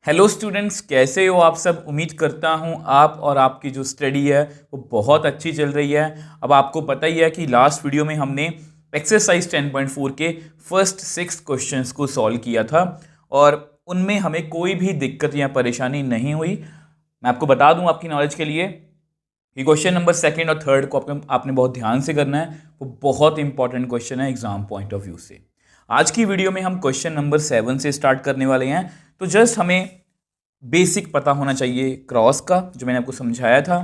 Hello students, कैसे हो आप सब। उम्मीद करता हूं आप और आपकी जो स्टडी है वो बहुत अच्छी चल रही है। अब आपको पता ही है कि लास्ट वीडियो में हमने एक्सरसाइज 10.4 के फर्स्ट 6 क्वेश्चंस को सॉल्व किया था और उनमें हमें कोई भी दिक्कत या परेशानी नहीं हुई। मैं आपको बता दूं आपकी नॉलेज के लिए कि क्वेश्चन नंबर सेकंड और थर्ड को आपने बहुत ध्यान से करना है। वो बहुत इंपॉर्टेंट क्वेश्चन है एग्जाम पॉइंट ऑफ व्यू से। आज की वीडियो में हम क्वेश्चन नंबर 7 से स्टार्ट करने वाले हैं। तो जस्ट हमें बेसिक पता होना चाहिए क्रॉस का, जो मैंने आपको समझाया था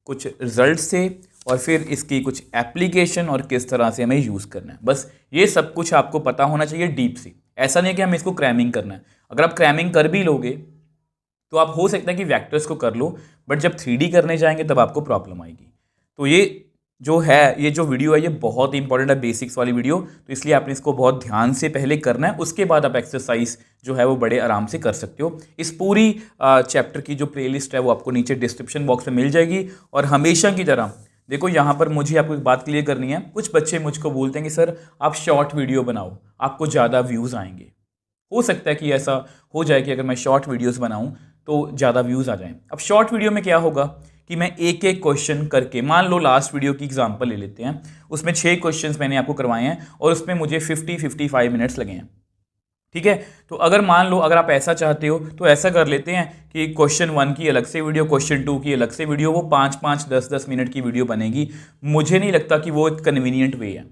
कुछ रिजल्ट से, और फिर इसकी कुछ एप्लीकेशन और किस तरह से हमें यूज़ करना है। बस ये सब कुछ आपको पता होना चाहिए डीप से। ऐसा नहीं है कि हमें इसको क्रैमिंग करना है। अगर आप क्रैमिंग कर भी लोगे तो आप हो सकता है कि वेक्टर्स को कर लो, बट जब 3D करने जाएंगे तब आपको प्रॉब्लम आएगी। तो ये जो वीडियो है ये बहुत इंपॉर्टेंट है, बेसिक्स वाली वीडियो। तो इसलिए आपने इसको बहुत ध्यान से पहले करना है, उसके बाद आप एक्सरसाइज जो है वो बड़े आराम से कर सकते हो। इस पूरी चैप्टर की जो प्लेलिस्ट है वो आपको नीचे डिस्क्रिप्शन बॉक्स में मिल जाएगी। और हमेशा की तरह देखो, यहाँ पर मुझे आपको एक बात क्लियर करनी है। कुछ बच्चे मुझको बोलते हैं कि सर आप शॉर्ट वीडियो बनाओ, आपको ज़्यादा व्यूज़ आएंगे। हो सकता है कि ऐसा हो जाए कि अगर मैं शॉर्ट वीडियोस बनाऊं तो ज़्यादा व्यूज़ आ जाएं। अब शॉर्ट वीडियो में क्या होगा कि मैं एक एक क्वेश्चन करके, मान लो लास्ट वीडियो की एग्जांपल ले लेते हैं, उसमें 6 क्वेश्चंस मैंने आपको करवाए हैं और उसमें मुझे 50-55 मिनट्स लगे हैं। ठीक है, तो अगर मान लो अगर आप ऐसा चाहते हो तो ऐसा कर लेते हैं कि क्वेश्चन 1 की अलग से वीडियो, क्वेश्चन 2 की अलग से वीडियो, वो 5-5, 10-10 मिनट की वीडियो बनेगी। मुझे नहीं लगता कि वो एक कन्वीनियंट वे है।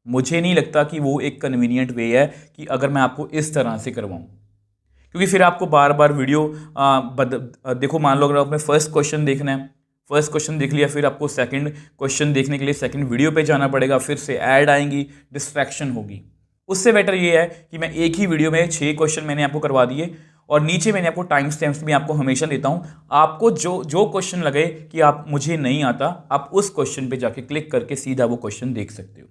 मुझे नहीं लगता कि वो एक कन्वीनियंट वे है कि अगर मैं आपको इस तरह से करवाऊं, क्योंकि फिर आपको बार बार वीडियो देखो, मान लो अगर आपने फर्स्ट क्वेश्चन देखना है, फर्स्ट क्वेश्चन देख लिया, फिर आपको सेकंड क्वेश्चन देखने के लिए सेकंड वीडियो पे जाना पड़ेगा, फिर से ऐड आएंगी, डिस्ट्रैक्शन होगी। उससे बेटर ये है कि मैं एक ही वीडियो में 6 क्वेश्चन मैंने आपको करवा दिए और नीचे मैंने आपको टाइम स्टैम्प्स भी आपको हमेशा देता हूं। आपको जो जो क्वेश्चन लगे कि आप मुझे नहीं आता, आप उस क्वेश्चन पे जाके क्लिक करके सीधा वो क्वेश्चन देख सकते हो।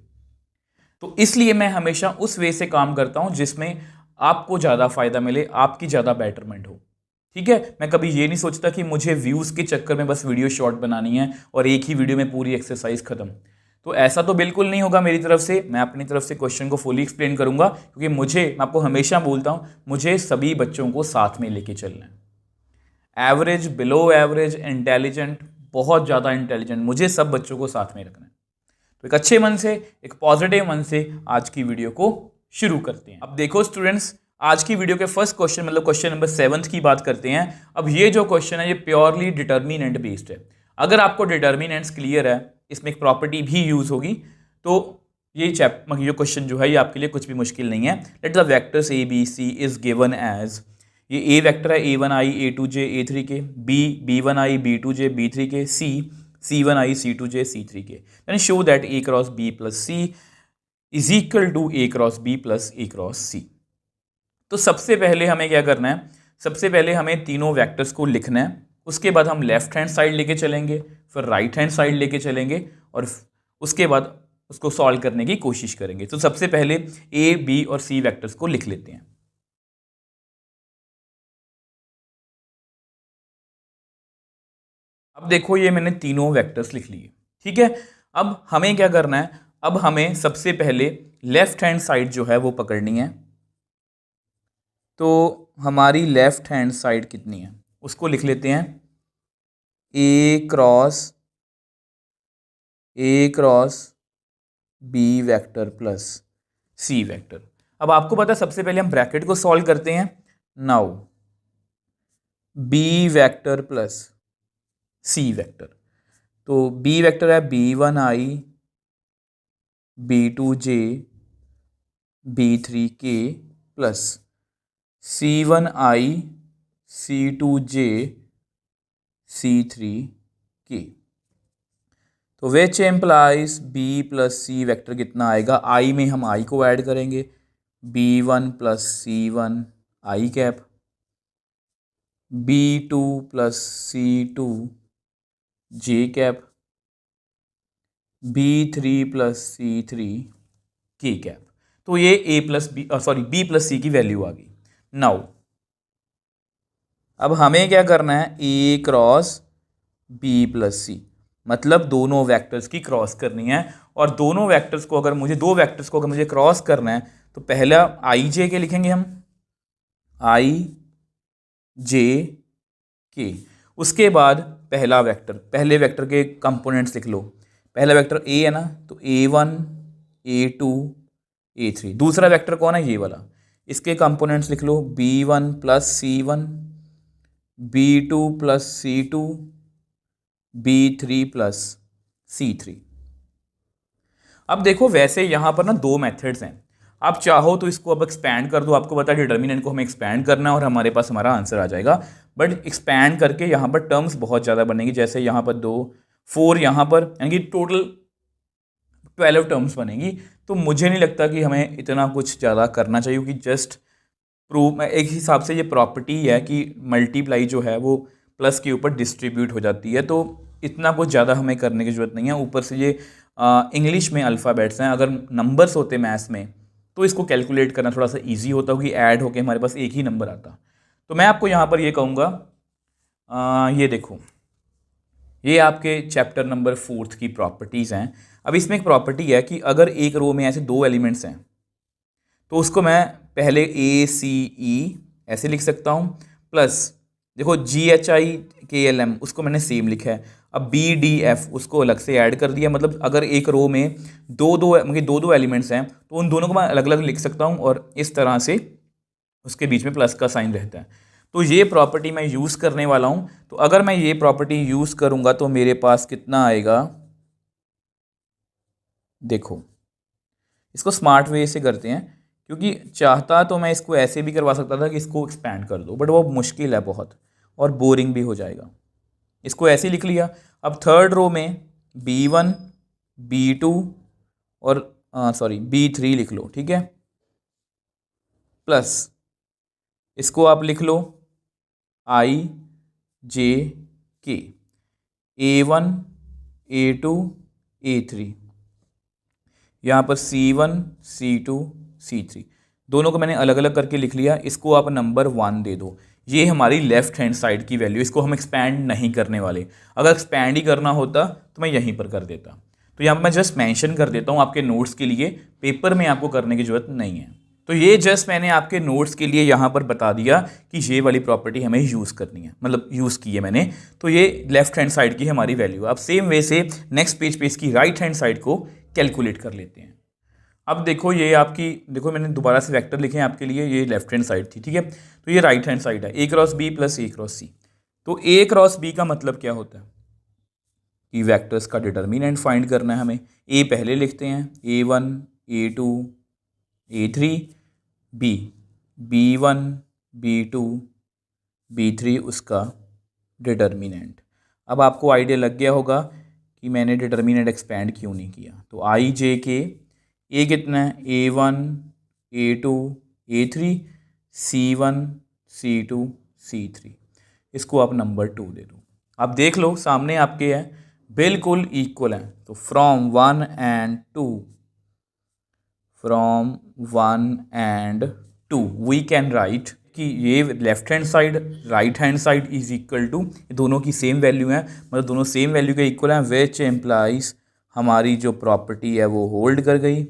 तो इसलिए मैं हमेशा उस वे से काम करता हूं जिसमें आपको ज़्यादा फायदा मिले, आपकी ज़्यादा बेटरमेंट हो। ठीक है, मैं कभी ये नहीं सोचता कि मुझे व्यूज़ के चक्कर में बस वीडियो शॉर्ट बनानी है और एक ही वीडियो में पूरी एक्सरसाइज खत्म। तो ऐसा तो बिल्कुल नहीं होगा मेरी तरफ से। मैं अपनी तरफ से क्वेश्चन को फुली एक्सप्लेन करूंगा, क्योंकि मैं आपको हमेशा बोलता हूं, मुझे सभी बच्चों को साथ में लेके चलना है। एवरेज, बिलो एवरेज, इंटेलिजेंट, बहुत ज़्यादा इंटेलिजेंट, मुझे सब बच्चों को साथ में रखना है। तो एक अच्छे मन से, एक पॉजिटिव मन से आज की वीडियो को शुरू करते हैं। अब देखो स्टूडेंट्स, आज की वीडियो के फर्स्ट क्वेश्चन मतलब क्वेश्चन नंबर 7 की बात करते हैं। अब ये जो क्वेश्चन है ये प्योरली डिटर्मिनेंट बेस्ड है। अगर आपको डिटर्मिनेंट्स क्लियर है, इसमें एक प्रॉपर्टी भी यूज होगी, तो ये ये क्वेश्चन जो है ये आपके लिए कुछ भी मुश्किल नहीं है। Let the vectors A B C is given as, ये ए वेक्टर है A1i A2j A3k, B B1i B2j B3k, C C1i C2j C3k, then show that A cross B plus C is equal to A cross B plus A cross C। तो सबसे पहले हमें क्या करना है, सबसे पहले हमें तीनों वेक्टर्स को लिखना है। उसके बाद हम लेफ्ट हैंड साइड लेके चलेंगे, फिर राइट हैंड साइड लेके चलेंगे और उसके बाद उसको सॉल्व करने की कोशिश करेंगे। तो सबसे पहले A, B और C वेक्टर्स को लिख लेते हैं। अब देखो, ये मैंने तीनों वेक्टर्स लिख लिए। ठीक है, अब हमें क्या करना है, अब हमें सबसे पहले लेफ्ट हैंड साइड जो है वो पकड़नी है। तो हमारी लेफ्ट हैंड साइड कितनी है उसको लिख लेते हैं, ए cross B vector plus C vector. अब आपको पता है सबसे पहले हम ब्रैकेट को सॉल्व करते हैं। Now B vector plus C vector, तो बी वेक्टर है B1i B2j B3k plus C1i C2j C3k। तो which implies B plus C vector कितना आएगा, I में हम I को ऐड करेंगे, B1 plus C1 I cap, B2 plus C2 J cap, B3 plus C3 K cap. तो ये B plus सी की वैल्यू आ गई। नाउ अब हमें क्या करना है, A क्रॉस B प्लस सी, मतलब दोनों वेक्टर्स की क्रॉस करनी है। और दोनों वेक्टर्स को अगर मुझे, दो वेक्टर्स को अगर मुझे क्रॉस करना है तो पहला आई जे के लिखेंगे हम, I जे के। उसके बाद पहला वेक्टर, पहले वेक्टर के कंपोनेंट्स लिख लो। पहला वेक्टर ए है ना, तो A1 A2 A3। दूसरा वेक्टर कौन है, ये वाला, इसके कंपोनेंट्स लिख लो B1 plus C1 B2 plus C2 B3 plus C3। अब देखो वैसे यहाँ पर ना दो मेथड्स हैं, आप चाहो तो इसको अब एक्सपैंड कर दो, आपको पता है डिटर्मिनेंट को हमें एक्सपैंड करना है और हमारे पास हमारा आंसर आ जाएगा। बट एक्सपैंड करके यहाँ पर टर्म्स बहुत ज़्यादा बनेगी, जैसे यहाँ पर 2 4 यहाँ पर, यानी कि टोटल 12 टर्म्स बनेगी। तो मुझे नहीं लगता कि हमें इतना कुछ ज़्यादा करना चाहिए, कि जस्ट प्रूव, एक हिसाब से ये प्रॉपर्टी है कि मल्टीप्लाई जो है वो प्लस के ऊपर डिस्ट्रीब्यूट हो जाती है, तो इतना कुछ ज़्यादा हमें करने की ज़रूरत नहीं है। ऊपर से ये इंग्लिश में अल्फ़ाबेट्स हैं, अगर नंबर्स होते मैथ्स में तो इसको कैलकुलेट करना थोड़ा सा इजी होता, कि ऐड होके हमारे पास एक ही नंबर आता। तो मैं आपको यहाँ पर ये कहूँगा, ये देखो, ये आपके चैप्टर नंबर 4 की प्रॉपर्टीज़ हैं। अब इसमें एक प्रॉपर्टी है कि अगर एक रो में ऐसे दो एलिमेंट्स हैं तो उसको मैं पहले ACE ऐसे लिख सकता हूँ, प्लस देखो GHIKLM उसको मैंने सेम लिखा है। अब BDF उसको अलग से ऐड कर दिया, मतलब अगर एक रो में दो एलिमेंट्स हैं तो उन दोनों को मैं अलग अलग लिख सकता हूँ, और इस तरह से उसके बीच में प्लस का साइन रहता है। तो ये प्रॉपर्टी मैं यूज़ करने वाला हूँ। तो अगर मैं ये प्रॉपर्टी यूज़ करूँगा तो मेरे पास कितना आएगा, देखो इसको स्मार्ट वे से करते हैं, क्योंकि चाहता तो मैं इसको ऐसे भी करवा सकता था कि इसको एक्सपैंड कर दो, बट वो मुश्किल है बहुत और बोरिंग भी हो जाएगा। इसको ऐसे ही लिख लिया। अब थर्ड रो में B1 B2 और B3 लिख लो, ठीक है, प्लस इसको आप लिख लो IJK A1 A2 A3, यहाँ पर C1 C2 C3 दोनों को मैंने अलग अलग करके लिख लिया। इसको आप नंबर 1 दे दो, ये हमारी लेफ्ट हैंड साइड की वैल्यू, इसको हम एक्सपैंड नहीं करने वाले। अगर एक्सपैंड ही करना होता तो मैं यहीं पर कर देता। तो यहाँ पर मैं जस्ट मेंशन कर देता हूँ आपके नोट्स के लिए, पेपर में आपको करने की ज़रूरत नहीं है। तो ये जस्ट मैंने आपके नोट्स के लिए यहाँ पर बता दिया कि ये वाली प्रॉपर्टी हमें यूज़ करनी है, मतलब यूज़ की है मैंने। तो ये लेफ्ट हैंड साइड की हमारी वैल्यू है। अब सेम वे से नेक्स्ट पेज पे इसकी राइट हैंड साइड को कैलकुलेट कर लेते हैं। अब देखो ये आपकी, देखो मैंने दोबारा से वेक्टर लिखे हैं आपके लिए, ये लेफ्ट हैंड साइड थी, ठीक है, तो ये राइट हैंड साइड है, A cross B plus A cross C। तो A क्रॉस B का मतलब क्या होता है कि वेक्टर्स का डिटर्मिनेंट फाइंड करना है हमें। A पहले लिखते हैं, A1 A2 A3, B B1 B2 B3 उसका डिटर्मिनेंट। अब आपको आइडिया लग गया होगा कि मैंने डिटर्मिनेंट एक्सपैंड क्यों नहीं किया। तो IJK A कितना है, A1 A2 A3 C1 C2 C3, इसको आप नंबर 2 दे दो। आप देख लो सामने आपके है, बिल्कुल इक्वल है। तो from 1 and 2 we can write कि ये left hand side right hand side is equal to, दोनों की सेम वैल्यू है, मतलब दोनों सेम वैल्यू के इक्वल हैं, विच एम्प्लाइज हमारी जो प्रॉपर्टी है वो होल्ड कर गई।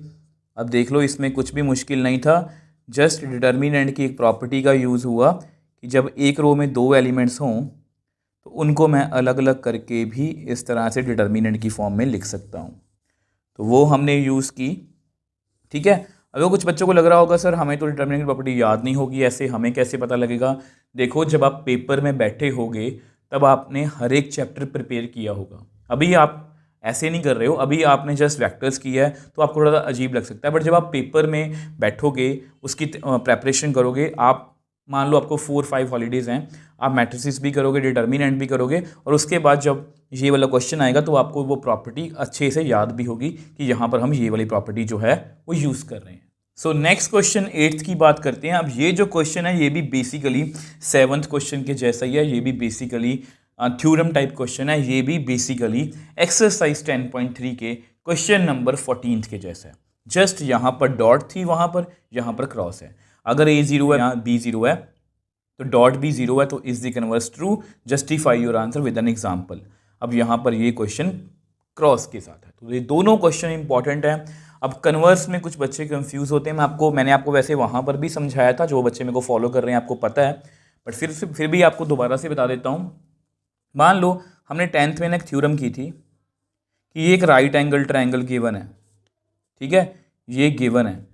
अब देख लो इसमें कुछ भी मुश्किल नहीं था, जस्ट डिटर्मिनेंट की एक प्रॉपर्टी का यूज़ हुआ कि जब एक रो में दो एलिमेंट्स हों तो उनको मैं अलग अलग करके भी इस तरह से डिटर्मिनेंट की फॉर्म में लिख सकता हूँ। तो वो हमने यूज़ की, ठीक है। अगर कुछ बच्चों को लग रहा होगा सर हमें तो डिटर्मिनेंट की प्रॉपर्टी याद नहीं होगी, ऐसे हमें कैसे पता लगेगा। देखो जब आप पेपर में बैठे होगे तब आपने हर एक चैप्टर प्रिपेयर किया होगा, अभी आप ऐसे नहीं कर रहे हो, अभी आपने जस्ट वेक्टर्स किया है तो आपको थोड़ा सा अजीब लग सकता है, बट जब आप पेपर में बैठोगे उसकी प्रेपरेशन करोगे, आप मान लो आपको 4-5 हॉलीडेज़ हैं, आप मैट्रिसेस भी करोगे, डिटर्मिनेंट भी करोगे, और उसके बाद जब ये वाला क्वेश्चन आएगा तो आपको वो प्रॉपर्टी अच्छे से याद भी होगी कि यहाँ पर हम ये वाली प्रॉपर्टी जो है वो यूज़ कर रहे हैं। सो नेक्स्ट क्वेश्चन 8th की बात करते हैं। अब ये जो क्वेश्चन है ये भी बेसिकली 7th क्वेश्चन के जैसा ही है, ये भी बेसिकली थ्योरम टाइप क्वेश्चन है, ये भी बेसिकली एक्सरसाइज 10.3 के क्वेश्चन नंबर 14 के जैसा है। जस्ट यहाँ पर डॉट थी, वहाँ पर यहाँ पर क्रॉस है। अगर A 0 है, यहाँ B 0 है, तो डॉट भी 0 है, तो is the converse true, justify your answer with an example. अब यहाँ पर ये क्वेश्चन क्रॉस के साथ है, तो ये दोनों क्वेश्चन इंपॉर्टेंट है। अब कन्वर्स में कुछ बच्चे कंफ्यूज होते हैं, मैंने आपको वैसे वहाँ पर भी समझाया था, जो बच्चे मेरे को फॉलो कर रहे हैं आपको पता है, बट फिर भी आपको दोबारा से बता देता हूँ। मान लो हमने 10th में एक थ्योरम की थी कि ये एक राइट एंगल ट्रायंगल गिवन है, ठीक है, ये गिवन है।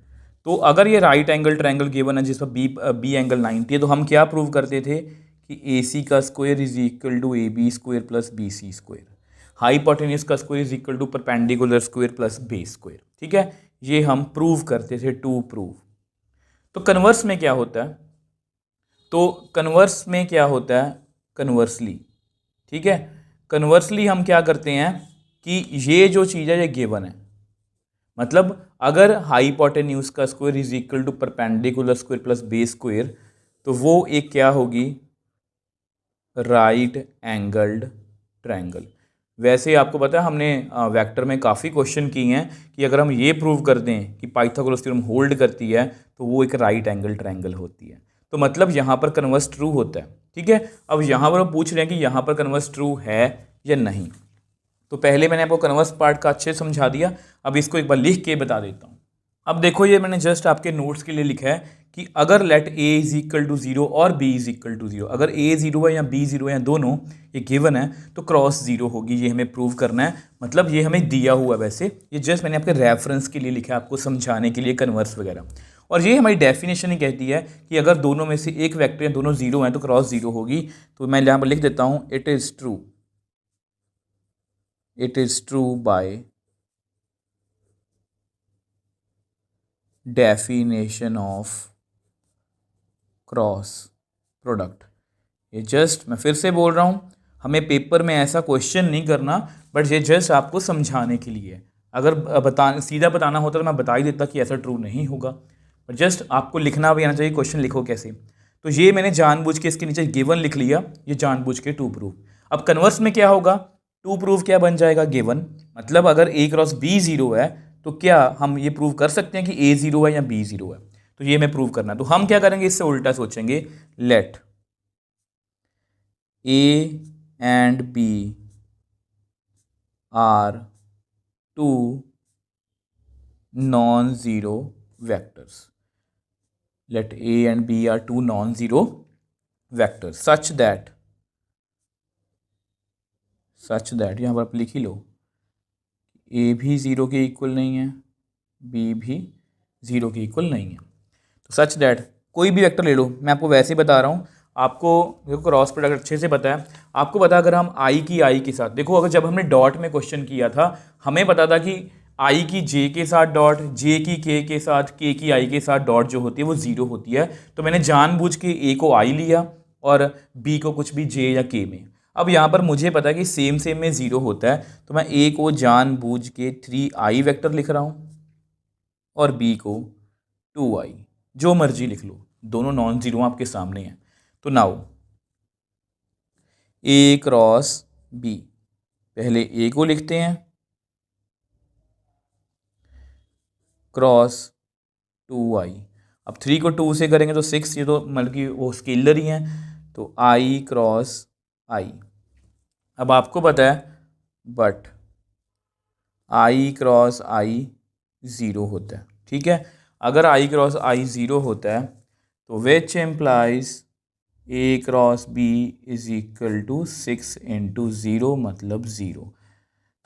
तो अगर ये राइट एंगल ट्रायंगल गिवन है जिस पर बी एंगल 90 है, तो हम क्या प्रूव करते थे कि ए सी का square is equal to A B square plus B C square, hypotenuse का square is equal to perpendicular square plus base square, ठीक है, ये हम प्रूव करते थे टू प्रूव। तो कन्वर्स में क्या होता है, तो कन्वर्स में क्या होता है, कन्वर्सली, ठीक है, कन्वर्सली हम क्या करते हैं कि ये जो चीज़ है ये गिवन है, मतलब अगर हाइपोटेन्यूज का square is equal to perpendicular square plus base square, तो वो एक क्या होगी, राइट एंगल्ड ट्रायंगल। वैसे आपको पता है हमने वेक्टर में काफ़ी क्वेश्चन किए हैं कि अगर हम ये प्रूव कर दें कि पाइथागोरस थ्योरम होल्ड करती है तो वो एक राइट एंगल ट्रायंगल होती है। तो मतलब यहाँ पर कन्वर्स ट्रू होता है, ठीक है। अब यहाँ पर वो पूछ रहे हैं कि यहाँ पर कन्वर्स ट्रू है या नहीं। तो पहले मैंने आपको कन्वर्स पार्ट का अच्छे से समझा दिया, अब इसको एक बार लिख के बता देता हूँ। अब देखो ये मैंने जस्ट आपके नोट्स के लिए लिखा है कि अगर let A is equal to 0 और बी इज इक्वल टू 0, अगर ए 0 है या बी 0 है या दोनों ये गिवन है, तो क्रॉस 0 होगी, ये हमें प्रूव करना है। मतलब ये हमें दिया हुआ, वैसे ये जस्ट मैंने आपके रेफरेंस के लिए लिखा है, आपको समझाने के लिए कन्वर्स वगैरह। और ये हमारी डेफिनेशन ही कहती है कि अगर दोनों में से एक वेक्टर या दोनों 0 हैं तो क्रॉस 0 होगी। तो मैं यहाँ पर लिख देता हूँ, it is true by definition of cross product. ये जस्ट मैं फिर से बोल रहा हूँ, हमें पेपर में ऐसा क्वेश्चन नहीं करना, बट ये जस्ट आपको समझाने के लिए। अगर सीधा बताना होता तो मैं बता ही देता कि ऐसा ट्रू नहीं होगा, बट जस्ट आपको लिखना भी आना चाहिए, क्वेश्चन लिखो कैसे। तो ये मैंने जानबूझ के इसके नीचे गिवन लिख लिया, ये जानबूझ के टू प्रूव। अब कन्वर्स में क्या होगा, टू प्रूव क्या बन जाएगा, गिवन। मतलब अगर ए क्रॉस बी 0 है तो क्या हम ये प्रूव कर सकते हैं कि ए 0 है या बी 0 है, तो ये हमें प्रूव करना है। तो हम क्या करेंगे, इससे उल्टा सोचेंगे, let A and B are two non zero vectors, let A and B are two non-zero vectors such that यहाँ पर आप लिख ही लो, A भी 0 के इक्वल नहीं है, B भी 0 के इक्वल नहीं है। तो सच दैट कोई भी वेक्टर ले लो, मैं आपको वैसे ही बता रहा हूँ, आपको देखो क्रॉस प्रोडक्ट अच्छे से पता है। आपको पता अगर हम आई के साथ, देखो अगर जब हमने डॉट में क्वेश्चन किया था, हमें पता था कि आई की जे के साथ डॉट, जे की के साथ, के की आई के साथ डॉट जो होती है वो 0 होती है। तो मैंने जानबूझ के ए को आई लिया और बी को कुछ भी जे या के में। अब यहाँ पर मुझे पता है कि सेम में 0 होता है, तो मैं ए को जानबूझ के 3i वेक्टर लिख रहा हूँ और बी को 2i, जो मर्जी लिख लो, दोनों नॉन जीरो आपके सामने हैं। तो नाउ ए क्रॉस बी, पहले ए को लिखते हैं क्रॉस 2i। अब 3 को 2 से करेंगे तो 6, ये तो मतलब कि वो स्केलर ही हैं, तो i क्रॉस i। अब आपको पता है बट i क्रॉस i 0 होता है, ठीक है। अगर i क्रॉस i 0 होता है तो which implies a cross b is equal to 6 into 0 मतलब 0।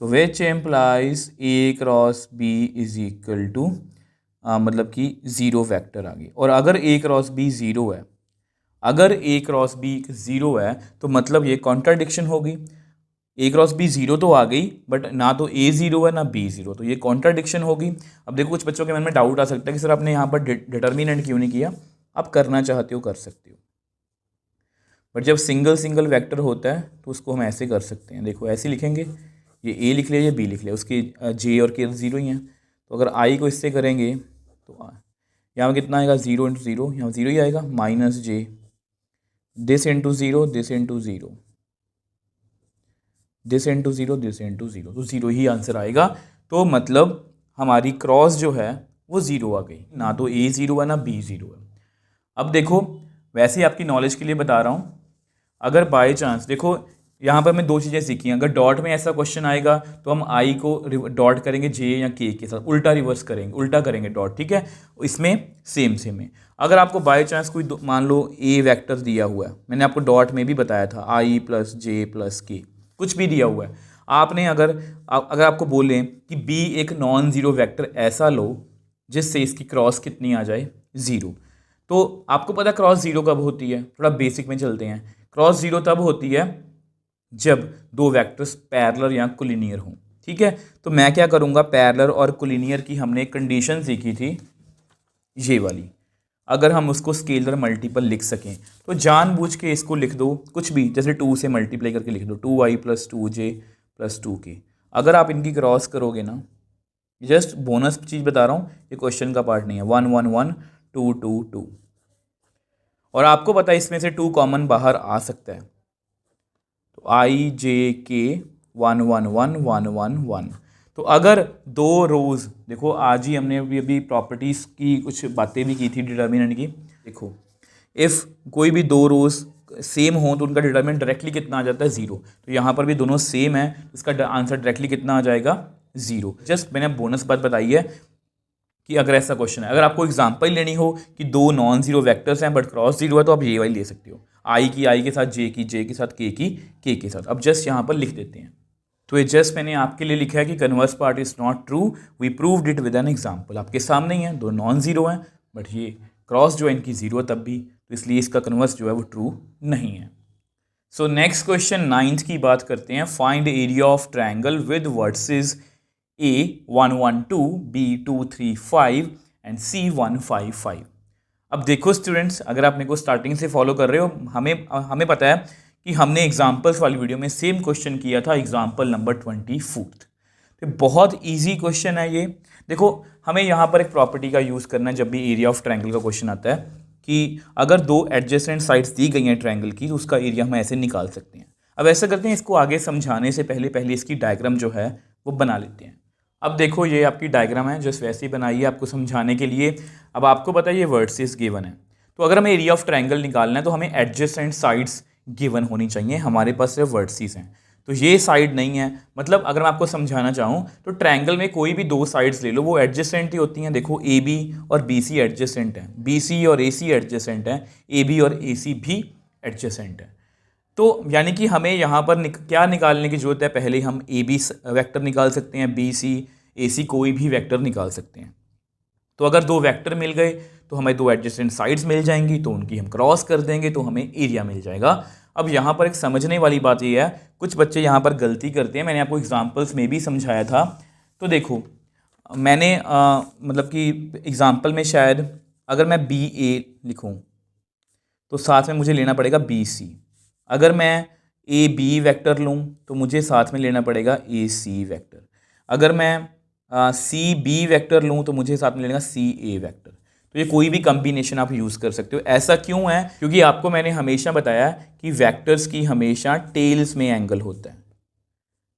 तो which implies a cross b is equal to मतलब कि 0 वेक्टर आ गई। और अगर a क्रॉस b 0 है, अगर a क्रॉस b 0 है तो मतलब ये कॉन्ट्राडिक्शन होगी। a क्रॉस b 0 तो आ गई, बट ना तो a 0 है ना b 0, तो ये कॉन्ट्राडिक्शन होगी। अब देखो कुछ बच्चों के मन में डाउट आ सकता है कि सर आपने यहाँ पर डिटर्मिनेंट क्यों नहीं किया। आप करना चाहते हो कर सकते हो, बट जब सिंगल वेक्टर होता है तो उसको हम ऐसे कर सकते हैं। देखो ऐसे लिखेंगे, ये a लिख लिया, ये b लिख लिया, उसके j और k 0 ही हैं। तो अगर i को इससे करेंगे तो यहाँ कितना आएगा, 0 इंटू 0, यहाँ 0 ही आएगा, minus j, this into 0, this into 0, this into 0, this into 0, तो 0 ही आंसर आएगा। तो मतलब हमारी क्रॉस जो है वो 0 आ गई, ना तो a 0 है ना b 0 है। अब देखो वैसे ही आपकी नॉलेज के लिए बता रहा हूँ, अगर बाय चांस देखो यहाँ पर हमें दो चीज़ें सीखी हैं। अगर डॉट में ऐसा क्वेश्चन आएगा तो हम आई को डॉट करेंगे जे या के साथ, उल्टा रिवर्स करेंगे, उल्टा करेंगे डॉट, ठीक है। इसमें सेम है। अगर आपको बाय चांस कोई मान लो ए वेक्टर दिया हुआ है, मैंने आपको डॉट में भी बताया था, आई प्लस जे प्लस के, कुछ भी दिया हुआ है, आपने अगर आपको बोलें कि बी एक नॉन ज़ीरो वेक्टर ऐसा लो जिससे इसकी क्रॉस कितनी आ जाए, ज़ीरो। तो आपको पता क्रॉस ज़ीरो कब होती है, थोड़ा बेसिक में चलते हैं। क्रॉस ज़ीरो तब होती है जब दो वेक्टर्स पैरेलल या कोलिनियर हों, ठीक है। तो मैं क्या करूँगा, पैरेलल और कोलिनियर की हमने कंडीशन सीखी थी ये वाली, अगर हम उसको स्केलर मल्टीपल लिख सकें तो जानबूझ के इसको लिख दो कुछ भी, जैसे 2 से मल्टीप्लाई करके लिख दो 2i plus 2j plus 2k। अगर आप इनकी क्रॉस करोगे ना, जस्ट बोनस चीज़ बता रहा हूँ, ये क्वेश्चन का पार्ट नहीं है, 1 1 1 2 2 2, और आपको पता है इसमें से 2 कॉमन बाहर आ सकता है, तो आई जे के 1 1 1 1 1 1। तो अगर दो रोज़, देखो आज ही हमने अभी प्रॉपर्टीज़ की कुछ बातें भी की थी डिटर्मिनेंट की। देखो इफ़ कोई भी दो रोज़ सेम हो तो उनका डिटर्मिनेंट डायरेक्टली कितना आ जाता है, ज़ीरो। तो यहाँ पर भी दोनों सेम है, इसका आंसर डायरेक्टली कितना आ जाएगा, ज़ीरो। जस्ट मैंने बोनस बात बताई है कि अगर ऐसा क्वेश्चन है, अगर आपको एग्जांपल लेनी हो कि दो नॉन जीरो वेक्टर्स हैं बट क्रॉस जीरो है, तो आप ये वाली ले सकते हो, आई की आई के साथ, जे की जे के साथ, के की के के साथ। अब जस्ट यहाँ पर लिख देते हैं। तो ये जस्ट मैंने आपके लिए लिखा है कि converse part is not true, we proved it with an example. आपके सामने ही है, दो नॉन जीरो हैं बट ये क्रॉस जो है इनकी जीरो तब भी, तो इसलिए इसका कन्वर्स जो है वो ट्रू नहीं है। सो नेक्स्ट क्वेश्चन 9th की बात करते हैं। Find area of triangle with versus A 1 1 2, B 2 3 5 and C 1 5 5। अब देखो स्टूडेंट्स, अगर आप मेरे को स्टार्टिंग से फॉलो कर रहे हो, हमें पता है कि हमने एग्जाम्पल्स वाली वीडियो में सेम क्वेश्चन किया था, एग्जाम्पल नंबर 24। तो बहुत इजी क्वेश्चन है ये। देखो हमें यहाँ पर एक प्रॉपर्टी का यूज़ करना है जब भी एरिया ऑफ ट्रायंगल का क्वेश्चन आता है, कि अगर दो एडजेसेंट साइड्स दी गई हैं ट्रायंगल की तो उसका एरिया हम ऐसे निकाल सकते हैं। अब ऐसा करते हैं, इसको आगे समझाने से पहले इसकी डायग्राम जो है वो बना लेते हैं। अब देखो ये आपकी डायग्राम है, जस्ट वैसे ही बनाई है आपको समझाने के लिए। अब आपको पता है ये वर्सेस गिवन है, तो अगर हमें एरिया ऑफ ट्रायंगल निकालना है तो हमें एडजेसेंट साइड्स गिवन होनी चाहिए, हमारे पास सिर्फ वर्सेस हैं, तो ये साइड नहीं है। मतलब अगर मैं आपको समझाना चाहूँ तो ट्रायंगल में कोई भी दो साइड्स ले लो, वो एडजेसेंट ही होती हैं। देखो ए बी और बी सी एडजेसेंट है, बी सी और ए सी एडजेसेंट है, ए बी और ए सी भी एडजेसेंट है। तो यानी कि हमें यहाँ पर क्या निकालने की जरूरत है, पहले हम ए बी वैक्टर निकाल सकते हैं, बी सी ए सी कोई भी वेक्टर निकाल सकते हैं। तो अगर दो वेक्टर मिल गए तो हमें दो एडजेसेंट साइड्स मिल जाएंगी, तो उनकी हम क्रॉस कर देंगे तो हमें एरिया मिल जाएगा। अब यहाँ पर एक समझने वाली बात ये है, कुछ बच्चे यहाँ पर गलती करते हैं, मैंने आपको एग्जाम्पल्स में भी समझाया था। तो देखो मैंने मतलब कि एग्जाम्पल में शायद अगर मैं बी ए लिखूँ तो साथ में मुझे लेना पड़ेगा बी सी। अगर मैं ए बी वेक्टर लूँ तो मुझे साथ में लेना पड़ेगा ए सी वेक्टर। अगर मैं सी बी वेक्टर लूँ तो मुझे साथ में लेना सी ए वेक्टर। तो ये कोई भी कम्बिनेशन आप यूज़ कर सकते हो। ऐसा क्यों है, क्योंकि आपको मैंने हमेशा बताया कि वेक्टर्स की हमेशा टेल्स में एंगल होता है,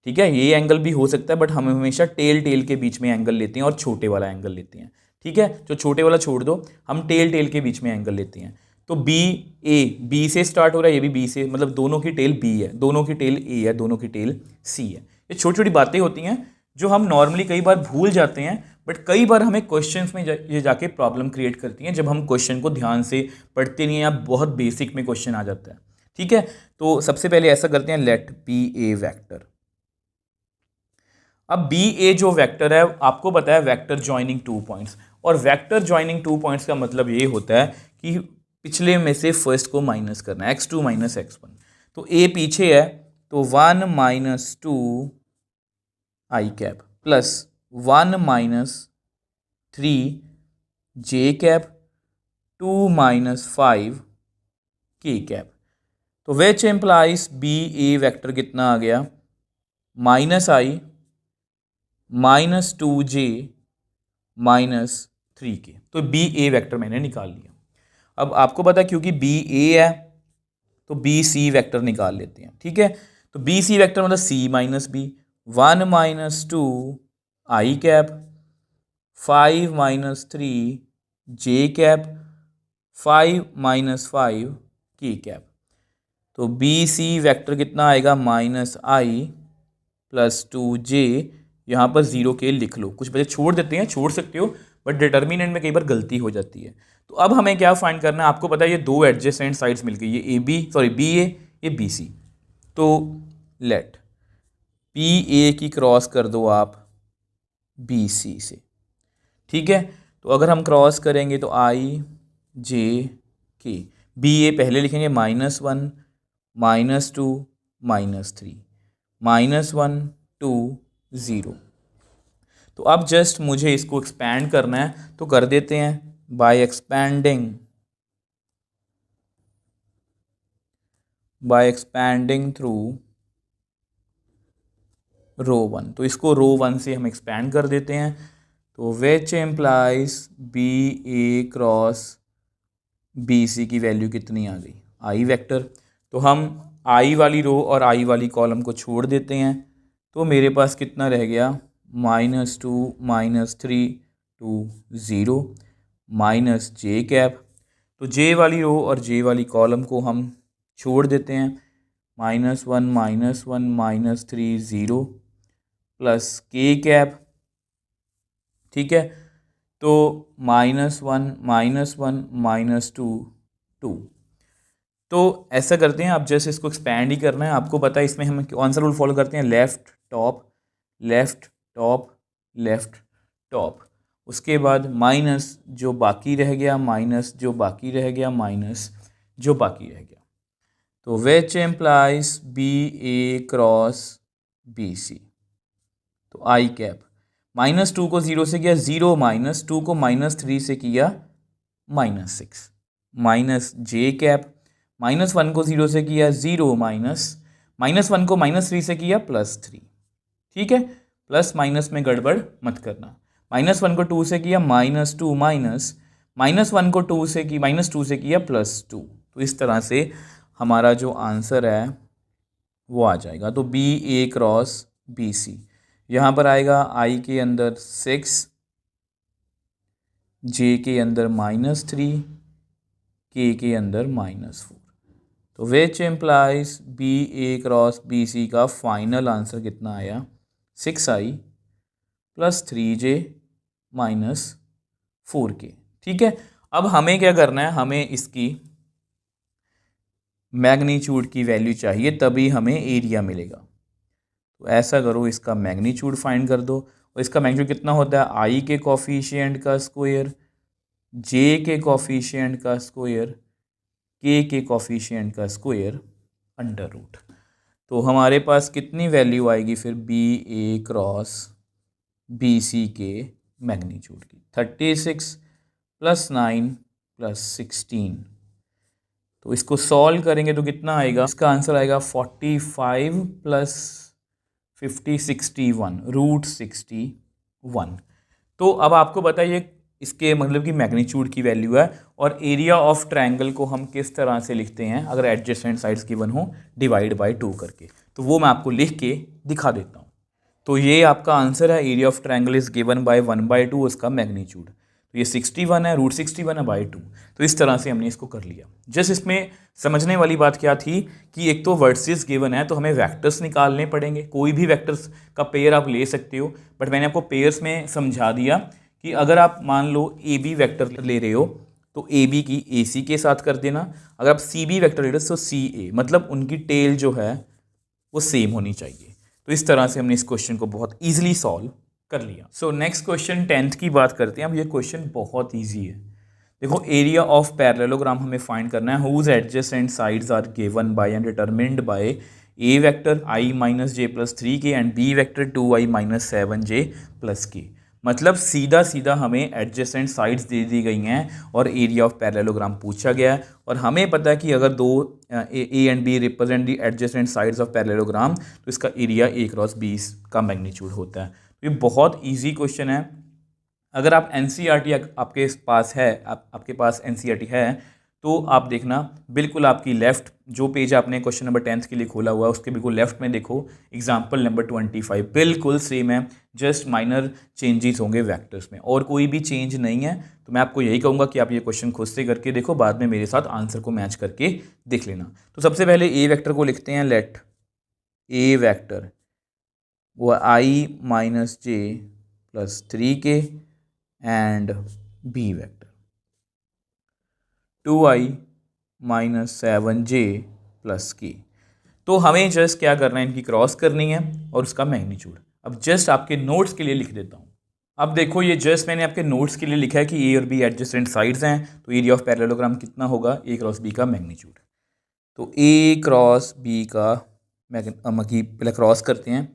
ठीक है। ये एंगल भी हो सकता है बट हम हमेशा टेल के बीच में एंगल लेते हैं और छोटे वाला एंगल लेते हैं, ठीक है। जो छोटे वाला छोड़ दो, हम टेल के बीच में एंगल लेते हैं। तो बी ए, बी से स्टार्ट हो रहा है, ये भी बी से, मतलब दोनों की टेल बी है, दोनों की टेल ए है, दोनों की टेल सी है। ये छोटी छोटी बातें होती हैं जो हम नॉर्मली कई बार भूल जाते हैं, बट कई बार हमें क्वेश्चंस में ये जाके प्रॉब्लम क्रिएट करती हैं जब हम क्वेश्चन को ध्यान से पढ़ते नहीं हैं या बहुत बेसिक में क्वेश्चन आ जाता है, ठीक है। तो सबसे पहले ऐसा करते हैं, लेट बी ए वैक्टर। अब बी ए जो वेक्टर है, आपको पता है वेक्टर ज्वाइनिंग टू पॉइंट्स, और वेक्टर ज्वाइनिंग टू पॉइंट्स का मतलब ये होता है कि पिछले में से फर्स्ट को माइनस करना है, x2 माइनस x1। तो ए पीछे है तो 1 minus 2 I cap plus 1 minus 3 J cap 2 minus 5 K cap. तो which implies B A vector कितना आ गया, माइनस आई माइनस 2j माइनस 3k। तो बी ए वैक्टर मैंने निकाल लिया। अब आपको पता है क्योंकि बी ए है तो बी सी वैक्टर निकाल लेते हैं, ठीक है। तो बी सी वैक्टर मतलब सी minus B, 1 minus 2 I cap, 5 minus 3 J cap, 5 minus 5 K cap. तो बी सी वेक्टर कितना आएगा, -i + 2j, यहाँ पर 0k लिख लो, कुछ बच्चे छोड़ देते हैं, छोड़ सकते हो, बट डिटर्मिनेंट में कई बार गलती हो जाती है। तो अब हमें क्या फाइंड करना है, आपको पता है ये दो एडजेसेंट साइड्स मिल गई, ये बी ए, ये बी सी। तो लेट पी ए की क्रॉस कर दो आप बी सी से, ठीक है। तो अगर हम क्रॉस करेंगे तो i j k, बी ए पहले लिखेंगे -1 -2 -3 -1 2 0। तो अब जस्ट मुझे इसको एक्सपैंड करना है, तो कर देते हैं बाय एक्सपैंडिंग थ्रू रो 1। तो इसको रो 1 से हम एक्सपैंड कर देते हैं, तो which implies B A cross B C की वैल्यू कितनी आ गई, आई वेक्टर। तो हम आई वाली रो और आई वाली कॉलम को छोड़ देते हैं, तो मेरे पास कितना रह गया, -2 -3 2 0 -j कैप। तो जे वाली रो और जे वाली कॉलम को हम छोड़ देते हैं, -1 -1 -3 0 + k कैप, ठीक है। तो -1 -1 -2 2। तो ऐसा करते हैं, आप जैसे इसको एक्सपैंड ही करना है, आपको पता है इसमें हम कौन सा रूल फॉलो करते हैं, left top left top left top, उसके बाद माइनस जो बाकी रह गया, माइनस जो बाकी रह गया, माइनस जो बाकी रह गया। तो which implies B A cross B C, तो आई कैप, -2 को 0 से किया 0, -2 को -3 से किया -6, -j कैप, -1 को 0 से किया 0, -1 को -3 से किया +3, ठीक है। प्लस माइनस में गड़बड़ मत करना। -1 को 2 से किया -2, -1 को 2 से की -2 से किया +2। तो इस तरह से हमारा जो आंसर है वो आ जाएगा। तो बी ए क्रॉस बी सी, यहाँ पर आएगा आई के अंदर 6, जे के अंदर -3, के अंदर -4। तो which implies B A cross B C का फाइनल आंसर कितना आया, 6i + 3j - 4k, ठीक है। अब हमें क्या करना है, हमें इसकी मैग्नीट्यूड की वैल्यू चाहिए, तभी हमें एरिया मिलेगा। तो ऐसा करो, इसका मैग्नीट्यूड फाइंड कर दो, और इसका मैग्नीट्यूड कितना होता है, आई के कोफिशिएंट का स्क्वायर, जे के कोफिशिएंट का स्क्वायर, के कोफिशिएंट का स्क्वायर √। तो हमारे पास कितनी वैल्यू आएगी फिर बी ए क्रॉस बी सी के मैग्नीट्यूड की, 36 + 9 + 16। तो इसको सॉल्व करेंगे तो कितना आएगा, इसका आंसर आएगा 45 + 50 61 √61। तो अब आपको बताइए इसके मतलब कि मैग्नीट्यूड की वैल्यू है, और एरिया ऑफ ट्रायंगल को हम किस तरह से लिखते हैं अगर एडजेसेंट साइड्स गिवन हो, डिवाइड बाय 2 करके। तो वो मैं आपको लिख के दिखा देता हूँ। तो ये आपका आंसर है, area of triangle is given by 1/2 उसका मैग्नीट्यूड। तो ये 61 है, √61 है बाय 2। तो इस तरह से हमने इसको कर लिया। जस्ट इसमें समझने वाली बात क्या थी कि एक तो वर्सेस गिवन है, तो हमें वेक्टर्स निकालने पड़ेंगे। कोई भी वेक्टर्स का पेयर आप ले सकते हो, बट मैंने आपको पेयर्स में समझा दिया कि अगर आप मान लो ए बी वैक्टर ले रहे हो तो ए बी की ए सी के साथ कर देना, अगर आप सी बी वैक्टर ले रहे हो तो सी ए, मतलब उनकी टेल जो है वो सेम होनी चाहिए। तो इस तरह से हमने इस क्वेश्चन को बहुत ईजिली सॉल्व कर लिया। सो नेक्स्ट क्वेश्चन 10th की बात करते हैं। अब ये क्वेश्चन बहुत ईजी है। देखो, एरिया ऑफ पैरेललोग्राम हमें फाइंड करना है, whose adjacent sides are given by and determined by A vector i - j + 3k and B vector 2i - 7j + k। मतलब सीधा सीधा हमें एडजेसेंट साइड्स दे दी गई हैं और एरिया ऑफ पैरेललोग्राम पूछा गया है, और हमें पता है कि अगर दो A and B represent the adjacent sides of parallelogram तो इसका एरिया a क्रॉस b का मैग्नीट्यूड होता है। तो ये बहुत ईजी क्वेश्चन है। अगर आप NCERT आपके पास है, आपके पास NCERT है तो आप देखना बिल्कुल आपकी लेफ्ट जो पेज आपने क्वेश्चन नंबर 10 के लिए खोला हुआ है उसके बिल्कुल लेफ्ट में देखो एग्जाम्पल नंबर 25 बिल्कुल सेम है, जस्ट माइनर चेंजेस होंगे वेक्टर्स में और कोई भी चेंज नहीं है। तो मैं आपको यही कहूँगा कि आप ये क्वेश्चन खुद से करके देखो, बाद में मेरे साथ आंसर को मैच करके देख लेना। तो सबसे पहले ए वेक्टर को लिखते हैं, लेट ए वेक्टर वो i minus J plus 3k and B vector 2i minus 7j plus k। तो हमें जस्ट क्या करना है, इनकी क्रॉस करनी है और उसका मैग्नीट्यूड। अब जस्ट आपके नोट्स के लिए लिख देता हूँ। अब देखो ये जस्ट मैंने आपके नोट्स के लिए लिखा है कि ए और बी एडजेसेंट साइड्स हैं, तो एरिया ऑफ पैरेललोग्राम कितना होगा, ए क्रॉस बी का मैग्नीट्यूड। तो ए क्रॉस बी का पहले क्रॉस करते हैं,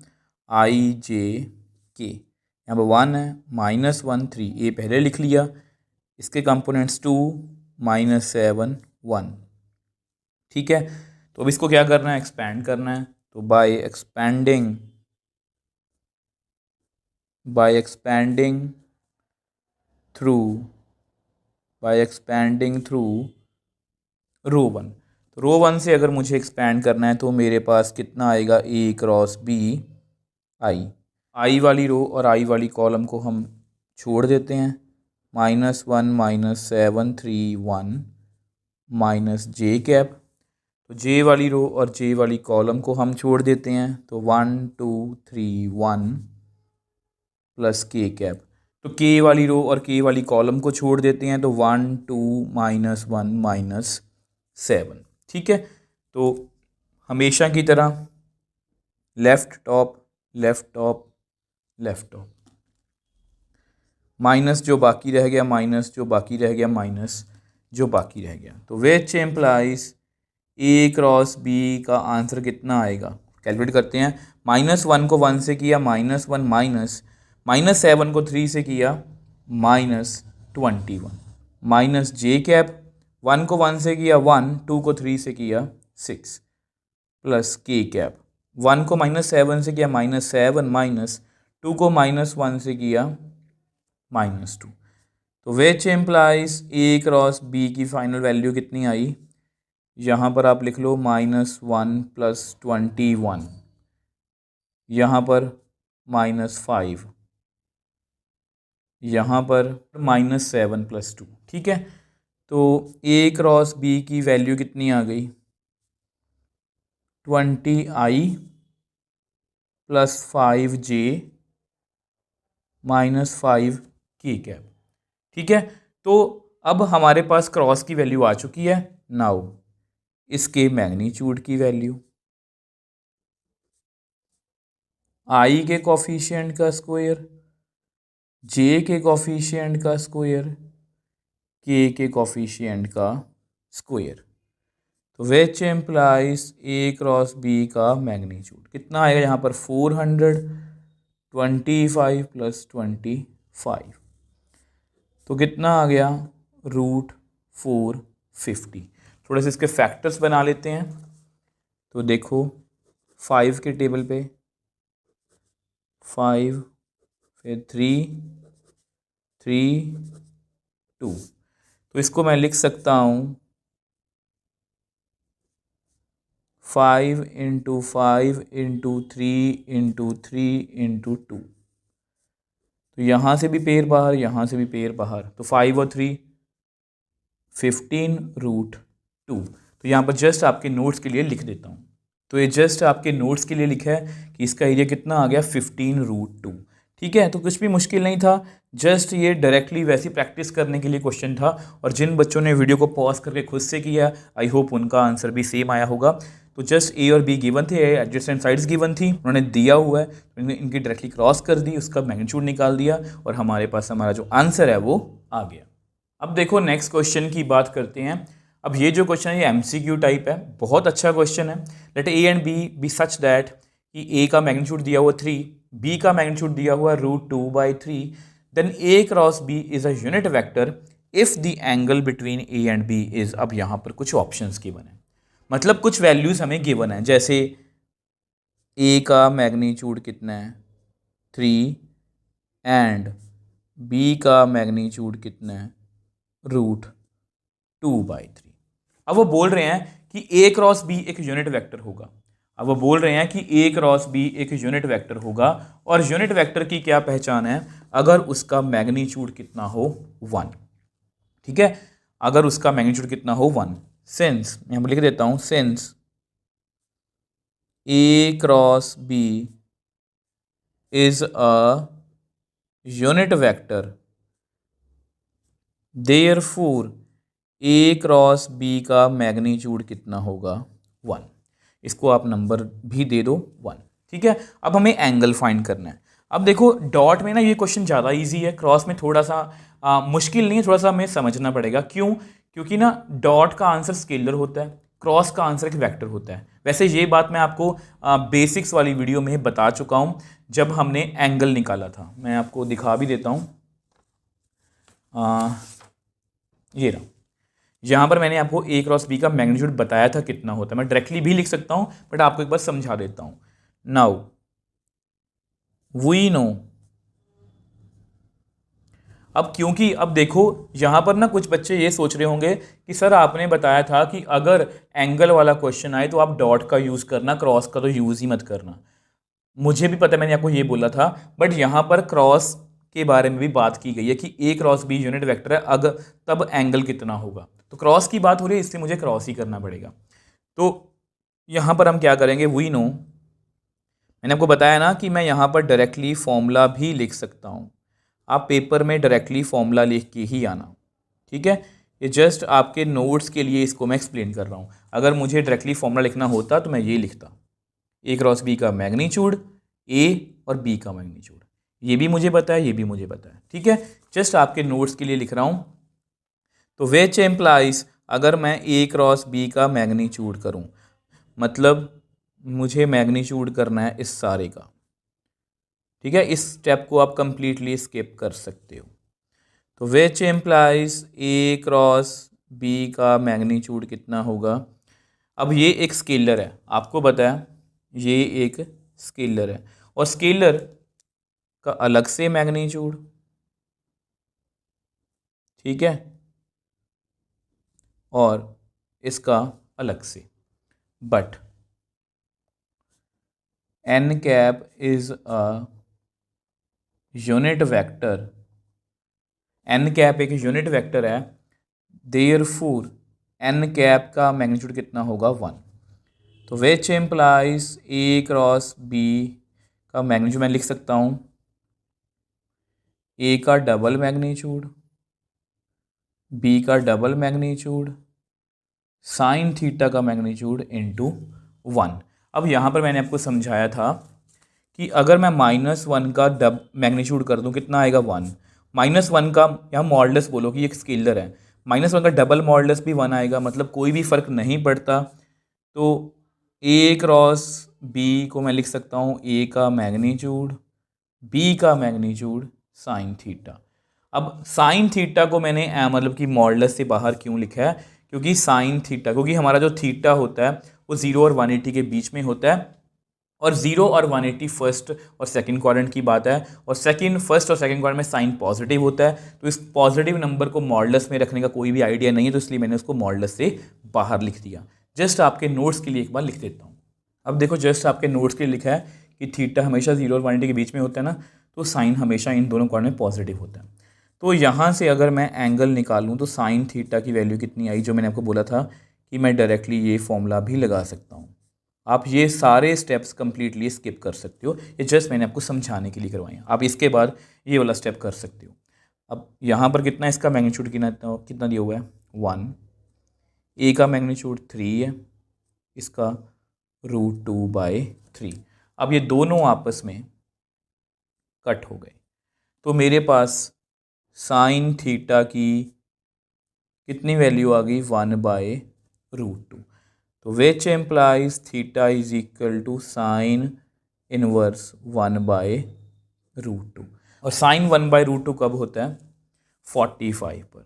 आई जे के, यहाँ पर 1 है, -1 3, ए पहले लिख लिया, इसके कंपोनेंट्स 2 -7 1, ठीक है। तो अब इसको क्या करना है, एक्सपैंड करना है। तो बाय एक्सपैंडिंग थ्रू रो 1। तो रो 1 से अगर मुझे एक्सपैंड करना है तो मेरे पास कितना आएगा, ए क्रॉस बी आई वाली रो और आई वाली कॉलम को हम छोड़ देते हैं, -1 -7 3 1 माइनस जे कैप। तो जे वाली रो और जे वाली कॉलम को हम छोड़ देते हैं, तो 1 2 3 1 प्लस के कैप। तो के वाली रो और के वाली कॉलम को छोड़ देते हैं, तो 1 2 -1 -7, ठीक है। तो हमेशा की तरह left top left top left top, minus जो बाकी रह गया माइनस जो बाकी रह गया माइनस जो बाकी रह गया। तो which implies A cross B का आंसर कितना आएगा, कैलकुलेट करते हैं। -1 को 1 से किया -1 -7 को 3 से किया -21 माइनस जे कैप, 1 को 1 से किया 1, 2 को 3 से किया 6 प्लस के कैप, 1 को -7 से किया -7 माइनस 2 को -1 से किया -2। तो which implies A cross B की फाइनल वैल्यू कितनी आई, यहाँ पर आप लिख लो -1 प्लस 21, यहाँ पर -5, यहाँ पर -7 प्लस 2, ठीक है। तो ए क्रॉस बी की वैल्यू कितनी आ गई, 20i plus 5j -5 K cap, ठीक है। तो अब हमारे पास क्रॉस की वैल्यू आ चुकी है। नाउ इसके मैग्नीट्यूड की वैल्यू, आई के कॉफिशिएंट का स्क्वायर, जे के कॉफिशिएंट का स्क्वायर, के कॉफिशिएंट का स्क्वायर। तो which implies A cross B का मैग्नीट्यूड कितना आएगा, यहाँ पर 425 प्लस 25, तो कितना आ गया, √450। थोड़े से इसके फैक्टर्स बना लेते हैं। तो देखो 5 के टेबल पे 5, फिर 3 3 2, तो इसको मैं लिख सकता हूँ 5 × 5 × 3 × 3 × 2। तो यहाँ से भी पेयर बाहर, यहाँ से भी पेयर बाहर, तो 5 और 3 15 √2। तो यहाँ पर जस्ट आपके नोट्स के लिए लिख देता हूँ। तो ये जस्ट आपके नोट्स के लिए लिखा है कि इसका एरिया कितना आ गया, 15 √2, ठीक है। तो कुछ भी मुश्किल नहीं था, जस्ट ये डायरेक्टली वैसी प्रैक्टिस करने के लिए क्वेश्चन था। और जिन बच्चों ने वीडियो को पॉज करके खुद से किया, आई होप उनका आंसर भी सेम आया होगा। तो जस्ट ए और बी गिवन थे, एडजेसेंट साइड्स गिवन थी, उन्होंने दिया हुआ है, तो इनकी डायरेक्टली क्रॉस कर दी, उसका मैग्नीट्यूड निकाल दिया और हमारे पास हमारा जो आंसर है वो आ गया। अब देखो नेक्स्ट क्वेश्चन की बात करते हैं। अब ये जो क्वेश्चन है ये एमसीक्यू टाइप है, बहुत अच्छा क्वेश्चन है। Let A and B such that कि ए का मैग्नीट्यूड दिया हुआ 3, बी का मैग्नीट्यूड दिया हुआ √2/3, then A cross B is a unit vector if the angle between A and B is. अब यहाँ पर कुछ ऑप्शंस गिवन है, मतलब कुछ वैल्यूज हमें गिवन है, जैसे ए का मैग्नीट्यूड कितना है 3 एंड बी का मैग्नीट्यूड कितना है √2/3। अब वो बोल रहे हैं कि ए क्रॉस बी एक यूनिट वेक्टर होगा। अब वो बोल रहे हैं कि ए क्रॉस बी एक यूनिट वेक्टर होगा और यूनिट वेक्टर की क्या पहचान है, अगर उसका मैग्नीट्यूड कितना हो 1। ठीक है, अगर उसका मैग्नीट्यूड कितना हो 1। सिंस मैं लिख देता हूं, since A cross B is a unit vector therefore A cross B का मैग्नीट्यूड कितना होगा 1। इसको आप नंबर भी दे दो 1। ठीक है, अब हमें एंगल फाइंड करना है। अब देखो डॉट में ना ये क्वेश्चन ज़्यादा इजी है, क्रॉस में थोड़ा सा मुश्किल नहीं है, थोड़ा सा हमें समझना पड़ेगा। क्यों? क्योंकि ना डॉट का आंसर स्केलर होता है, क्रॉस का आंसर एक वेक्टर होता है। वैसे ये बात मैं आपको बेसिक्स वाली वीडियो में बता चुका हूँ जब हमने एंगल निकाला था। मैं आपको दिखा भी देता हूँ, ये रहा। यहाँ पर मैंने आपको ए क्रॉस बी का मैग्नीट्यूड बताया था कितना होता है। मैं डायरेक्टली भी लिख सकता हूँ बट आपको एक बार समझा देता हूँ। नाउ वी नो, अब क्योंकि अब देखो यहाँ पर ना कुछ बच्चे ये सोच रहे होंगे कि सर आपने बताया था कि अगर एंगल वाला क्वेश्चन आए तो आप डॉट का यूज़ करना, क्रॉस का तो यूज़ ही मत करना। मुझे भी पता है, मैंने आपको ये बोला था, बट यहाँ पर क्रॉस के बारे में भी बात की गई है कि ए क्रॉस बी यूनिट वेक्टर है, अगर तब एंगल कितना होगा। तो क्रॉस की बात हो रही है, इसलिए मुझे क्रॉस ही करना पड़ेगा। तो यहाँ पर हम क्या करेंगे, वी नो, मैंने आपको बताया ना कि मैं यहाँ पर डायरेक्टली फॉर्मूला भी लिख सकता हूँ। आप पेपर में डायरेक्टली फॉर्मूला लिख के ही आना। ठीक है, ये जस्ट आपके नोट्स के लिए इसको मैं एक्सप्लेन कर रहा हूँ। अगर मुझे डायरेक्टली फॉर्मूला लिखना होता तो मैं ये लिखता, ए क्रॉस बी का मैग्नीट्यूड, ए और बी का मैग्नीट्यूड। ये भी मुझे पता है, ये भी मुझे पता है। ठीक है, जस्ट आपके नोट्स के लिए लिख रहा हूँ। तो विच एम्प्लाइज, अगर मैं ए क्रॉस बी का मैग्नीट्यूड करूँ, मतलब मुझे मैग्नीट्यूड करना है इस सारे का। ठीक है, इस स्टेप को आप कंप्लीटली स्किप कर सकते हो। तो which implies A cross B का मैग्नीट्यूड कितना होगा। अब ये एक स्केलर है, आपको पता है ये एक स्केलर है और स्केलर का अलग से मैग्नीट्यूड। ठीक है, और इसका अलग से। But N cap is a unit vector, N cap एक यूनिट वेक्टर है, देयरफॉर एन कैप का मैग्नीट्यूड कितना होगा 1। तो which implies A cross B का मैग्नीट्यूड मैं लिख सकता हूँ ए का डबल मैग्नीट्यूड, बी का डबल मैग्नीट्यूड, साइन थीटा का मैग्नीट्यूड इंटू 1। अब यहाँ पर मैंने आपको समझाया था कि अगर मैं -1 का मैग्नीट्यूड कर दूँ कितना आएगा 1। -1 का यहाँ मॉडुलस बोलो कि एक स्केलर है, -1 का डबल मॉडुलस भी 1 आएगा, मतलब कोई भी फर्क नहीं पड़ता। तो ए क्रॉस बी को मैं लिख सकता हूँ ए का मैग्नीट्यूड, बी का मैग्नीट्यूड साइन थीटा। अब साइन थीटा को मैंने मतलब कि मॉडुलस से बाहर क्यों लिखा है, क्योंकि साइन थीटा, क्योंकि हमारा जो थीटा होता है वो 0 और 180 के बीच में होता है, और 0 और 180 फर्स्ट और सेकंड क्वाड्रेंट की बात है, और फर्स्ट और सेकंड क्वाड्रेंट में साइन पॉजिटिव होता है। तो इस पॉजिटिव नंबर को मॉडुलस में रखने का कोई भी आइडिया नहीं है, तो इसलिए मैंने उसको मॉडुलस से बाहर लिख दिया। जस्ट आपके नोट्स के लिए एक बार लिख देता हूँ। अब देखो जस्ट आपके नोट्स के लिए लिखा है कि थीटा हमेशा 0 और 180 के बीच में होता है ना, तो साइन हमेशा इन दोनों क्वाड्रेंट में पॉजिटिव होता है। तो यहाँ से अगर मैं एंगल निकालूँ तो साइन थीटा की वैल्यू कितनी आई, जो मैंने आपको बोला था कि मैं डायरेक्टली ये फॉर्मूला भी लगा सकता हूँ। आप ये सारे स्टेप्स कंप्लीटली स्किप कर सकते हो, ये जस्ट मैंने आपको समझाने के लिए करवाए हैं। आप इसके बाद ये वाला स्टेप कर सकते हो। अब यहाँ पर कितना इसका मैग्नीट्यूड कितना दिया हुआ है 1, ए का मैग्नीट्यूड 3 है, इसका √2/3। अब ये दोनों आपस में कट हो गए, तो मेरे पास साइन थीटा की कितनी वैल्यू आ गई 1/√2। तो which implies theta is equal to sine inverse 1/√2। और साइन 1/√2 कब होता है 45 पर,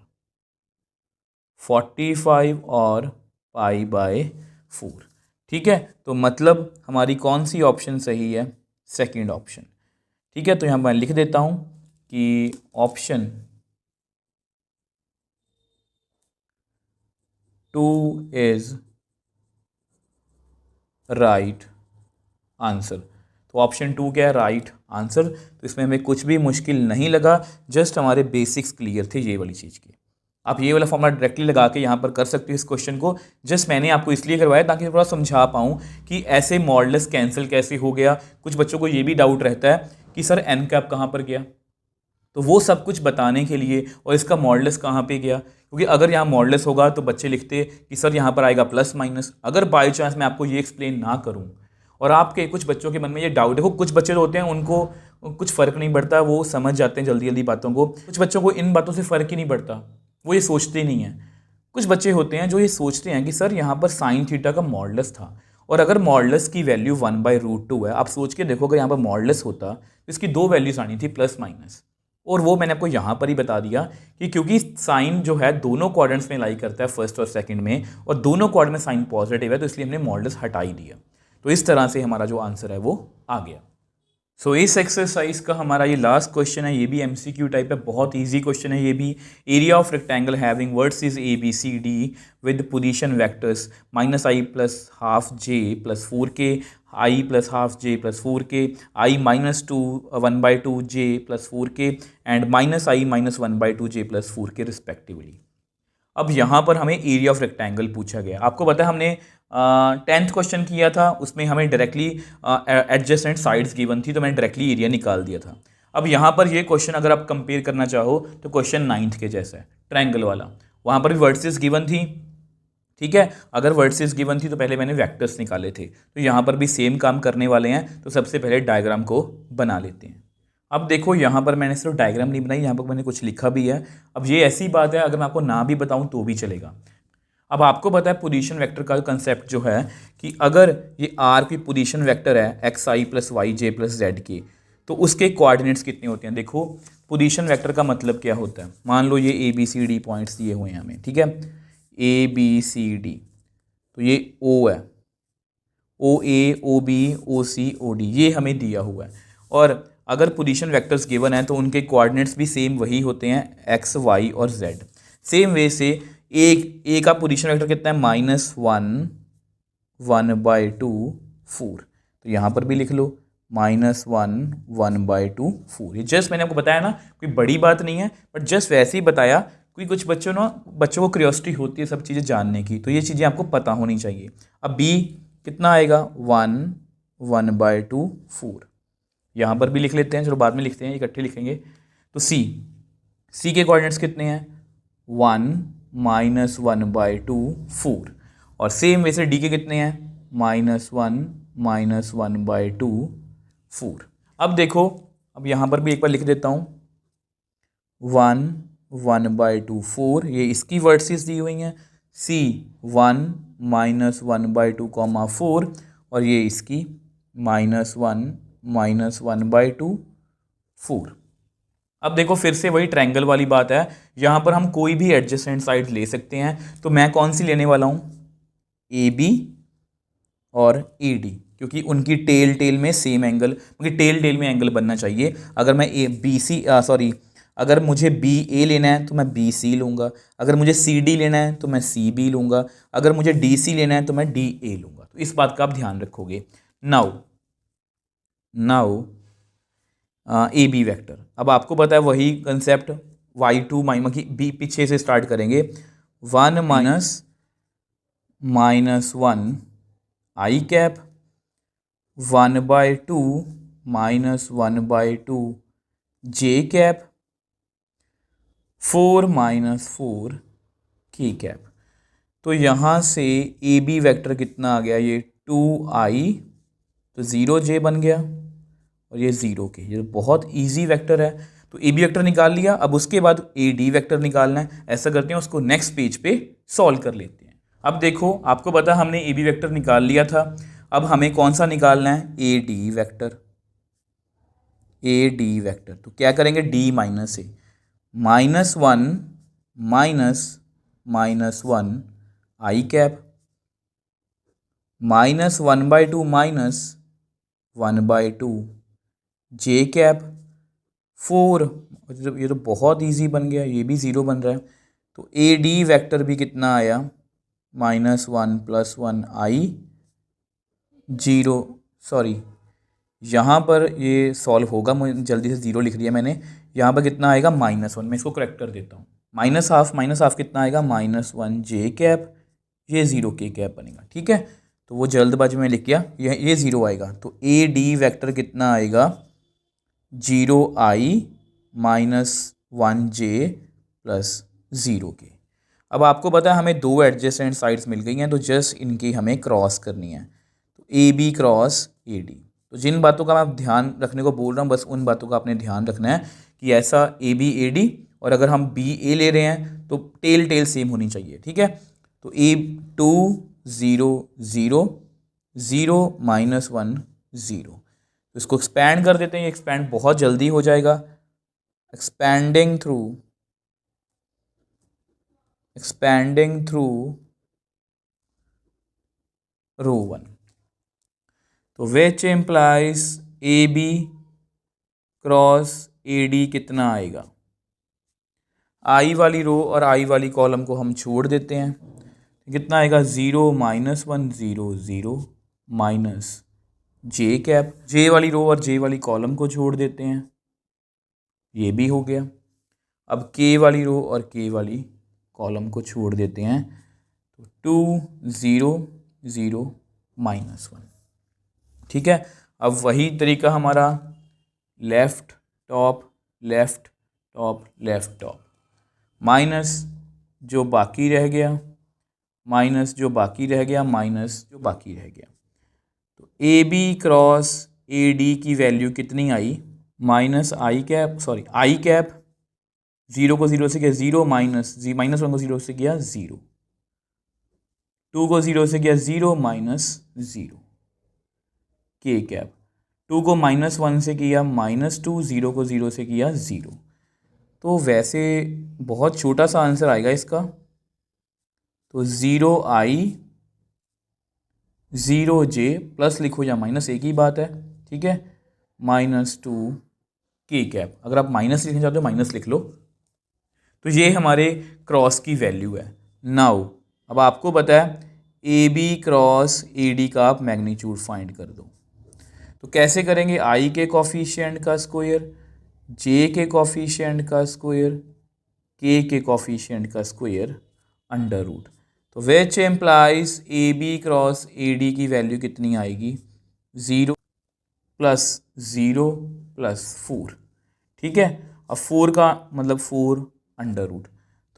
45 और π/4। ठीक है, तो मतलब हमारी कौन सी ऑप्शन सही है, सेकंड ऑप्शन। ठीक है, तो यहाँ मैं लिख देता हूँ कि ऑप्शन 2 इज राइट आंसर। तो ऑप्शन 2 क्या है? Right answer. तो इसमें हमें कुछ भी मुश्किल नहीं लगा, जस्ट हमारे बेसिक्स क्लियर थे ये वाली चीज़ की। आप ये वाला फॉर्मूला डायरेक्टली लगा के यहाँ पर कर सकते हो इस क्वेश्चन को। जस्ट मैंने आपको इसलिए करवाया ताकि थोड़ा समझा पाऊँ कि ऐसे मॉडल्स कैंसिल कैसे हो गया। कुछ बच्चों को ये भी डाउट रहता है कि सर एन कैप कहाँ पर गया, तो वो सब कुछ बताने के लिए, और इसका मॉडल्स कहाँ पे गया, क्योंकि अगर यहाँ मॉडल्स होगा तो बच्चे लिखते कि सर यहाँ पर आएगा प्लस माइनस। अगर बाई चांस मैं आपको ये एक्सप्लेन ना करूँ और आपके कुछ बच्चों के मन में ये डाउट, देखो कुछ बच्चे होते हैं उनको कुछ फ़र्क नहीं पड़ता, वो समझ जाते हैं जल्दी जल्दी बातों को। कुछ बच्चों को इन बातों से फ़र्क ही नहीं पड़ता, वो ये सोचते नहीं हैं। कुछ बच्चे होते हैं जो ये सोचते हैं कि सर यहाँ पर साइन थीटा का मॉडल्स था, और अगर मॉडल्स की वैल्यू 1/√2 है, आप सोच के देखो अगर यहाँ पर मॉडल्स होता तो इसकी दो वैल्यूज आनी थी, प्लस माइनस। और वो मैंने आपको यहाँ पर ही बता दिया कि क्योंकि साइन जो है दोनों क्वाड्रेंट्स में लाई करता है, फर्स्ट और सेकंड में, और दोनों क्वाड्रेंट में साइन पॉजिटिव है, तो इसलिए हमने मॉडल्स हटा ही दिया। तो इस तरह से हमारा जो आंसर है वो आ गया। सो इस एक्सरसाइज का हमारा ये लास्ट क्वेश्चन है, ये भी एमसीक्यू टाइप है, बहुत इजी क्वेश्चन है ये भी। Area of rectangle having vertices A B C D with position vectors -i + ½ j + 4k, i + ½ j + 4k, i - 1/2 j + 4k and -i - 1/2 j + 4k respectively. अब यहाँ पर हमें एरिया ऑफ रेक्टेंगल पूछा गया। आपको पता है हमने 10th क्वेश्चन किया था, उसमें हमें डायरेक्टली एडजेसेंट साइड्स गिवन थी, तो मैंने डायरेक्टली एरिया निकाल दिया था। अब यहाँ पर ये क्वेश्चन अगर आप कंपेयर करना चाहो तो क्वेश्चन 9th के जैसा है, ट्रायंगल वाला। वहाँ पर भी वर्टिसेस गिवन थी, ठीक है। अगर वर्टिसेस गिवन थी तो पहले मैंने वेक्टर्स निकाले थे, तो यहाँ पर भी सेम काम करने वाले हैं। तो सबसे पहले डायग्राम को बना लेते हैं। अब देखो यहाँ पर मैंने सिर्फ डायग्राम नहीं बनाई, यहाँ पर मैंने कुछ लिखा भी है। अब ये ऐसी बात है, अगर मैं आपको ना भी बताऊँ तो भी चलेगा। अब आपको पता है पोजीशन वेक्टर का कंसेप्ट जो है कि अगर ये आर की पोजीशन वेक्टर है xi + yj + zk, तो उसके कोऑर्डिनेट्स कितने होते हैं। देखो पोजीशन वेक्टर का मतलब क्या होता है, मान लो ये A B C D points दिए हुए हैं हमें, ठीक है, ए बी सी डी, तो ये ओ है, ओ ए ओ बी ओ सी ओ डी, ये हमें दिया हुआ है। और अगर पोजीशन वेक्टर्स गिवन है तो उनके कोऑर्डिनेट्स भी सेम वही होते हैं, एक्स वाई और जेड। सेम वे से ए का पोजीशन वेक्टर कितना है, -1 1/2 4, तो यहाँ पर भी लिख लो -1 1/2 4। ये जस्ट मैंने आपको बताया ना, कोई बड़ी बात नहीं है, बट जस्ट वैसे ही बताया, क्योंकि कुछ बच्चों को क्यूरियोसिटी होती है सब चीज़ें जानने की, तो ये चीज़ें आपको पता होनी चाहिए। अब बी कितना आएगा, 1 1/2 4, यहाँ पर भी लिख लेते हैं, चलो बाद में लिखते हैं, इकट्ठे लिखेंगे। तो सी के कोऑर्डिनेट्स कितने हैं, 1 - 1/2 4, और सेम वैसे डी के कितने हैं, -1 - 1/2 4। अब देखो, अब यहाँ पर भी एक बार लिख देता हूँ, 1 1/2 4, ये इसकी वर्टिसेस दी हुई हैं, सी 1 - 1/2, 4, और ये इसकी -1 - 1/2 4। अब देखो फिर से वही ट्रायंगल वाली बात है, यहाँ पर हम कोई भी एडजेसेंट साइड ले सकते हैं। तो मैं कौन सी लेने वाला हूँ, ए बी और ए डी, क्योंकि उनकी टेल में सेम एंगल, क्योंकि टेल में एंगल बनना चाहिए। अगर मैं अगर मुझे बी ए लेना है तो मैं बी सी लूँगा, अगर मुझे सी डी लेना है तो मैं सी बी लूँगा, अगर मुझे डी सी लेना है तो मैं डी ए लूँगा। तो इस बात का आप ध्यान रखोगे। नाउ ए बी वेक्टर, अब आपको पता है वही कंसेप्ट, y2 बी पीछे से स्टार्ट करेंगे, 1 - -1 i cap, 1/2 - 1/2 j cap, 4 - 4 k cap. तो यहाँ से ए बी वेक्टर कितना आ गया, ये 2i, तो 0j बन गया, और ये 0k, ये बहुत इजी वेक्टर है। तो ए बी वेक्टर निकाल लिया, अब उसके बाद ए डी वेक्टर निकालना है। ऐसा करते हैं, उसको नेक्स्ट पेज पे सॉल्व कर लेते हैं। अब देखो आपको पता हमने ए बी वेक्टर निकाल लिया था, अब हमें कौन सा निकालना है, A D vector. A D vector तो क्या करेंगे, डी माइनस ए, -1 - -1 आई कैप, -1/2 -1/2 जे कैप, 4, ये तो बहुत इजी बन गया, ये भी 0 बन रहा है। तो ए डी वेक्टर भी कितना आया, -1 + 1 i 0, सॉरी यहाँ पर ये सॉल्व होगा, मुझे जल्दी से 0 लिख दिया मैंने। यहाँ पर कितना आएगा -1, मैं इसको करेक्ट कर देता हूँ। -1/2 कितना आएगा -1 j कैप, ये 0 k कैप बनेगा। ठीक है, तो वो जल्दबाजी में लिख गया, ये 0 आएगा। तो ए डी वेक्टर कितना आएगा 0i -1 j + 0 k। अब आपको पता है हमें दो एडजेसेंट साइड्स मिल गई हैं, तो जस्ट इनकी हमें क्रॉस करनी है। तो A B cross A D. तो जिन बातों का मैं ध्यान रखने को बोल रहा हूँ बस उन बातों का आपने ध्यान रखना है कि ऐसा ए बी ए डी, और अगर हम बी ए ले रहे हैं तो टेल सेम होनी चाहिए। ठीक है, तो ए 2 0 0 0 -1 0। तो इसको एक्सपैंड कर देते हैं, ये एक्सपैंड बहुत जल्दी हो जाएगा। एक्सपैंडिंग थ्रू रो 1, तो which implies A B cross A D कितना आएगा। आई वाली रो और आई वाली कॉलम को हम छोड़ देते हैं, कितना आएगा 0 -1 0 0 -j कैप। जे वाली रो और जे वाली कॉलम को छोड़ देते हैं, ये भी हो गया। अब के वाली रो और के वाली कॉलम को छोड़ देते हैं, तो 2 0 0 -1। ठीक है, अब वही तरीका हमारा left top left top left top, minus जो बाकी रह गया माइनस जो बाकी रह गया माइनस जो बाकी रह गया। तो A B cross A D की वैल्यू कितनी आई -i cap, sorry i cap. 0 को 0 से किया 0 -1 को 0 से किया 0, 2 को 0 से किया 0 -0 k कैप। 2 को -1 से किया -2, 0 को 0 से किया 0। तो वैसे बहुत छोटा सा आंसर आएगा इसका, तो 0i 0j प्लस लिखो या माइनस एक ही बात है। ठीक है, -2 k कैप। अगर आप माइनस लिखना चाहते हो माइनस लिख लो। तो ये हमारे क्रॉस की वैल्यू है। नाउ अब आपको पता है A B cross A D का आप मैग्नीट्यूड फाइंड कर दो। तो कैसे करेंगे, आई के कॉफिशिएंट का स्क्वायर, जे के कॉफिशिएंट का स्क्वायर, के कॉफिशिएंट का स्क्वायर अंडर रूट। तो which implies A B cross A D की वैल्यू कितनी आएगी 0 + 0 + 4। ठीक है, अब 4 का मतलब 4 अंडर रूट।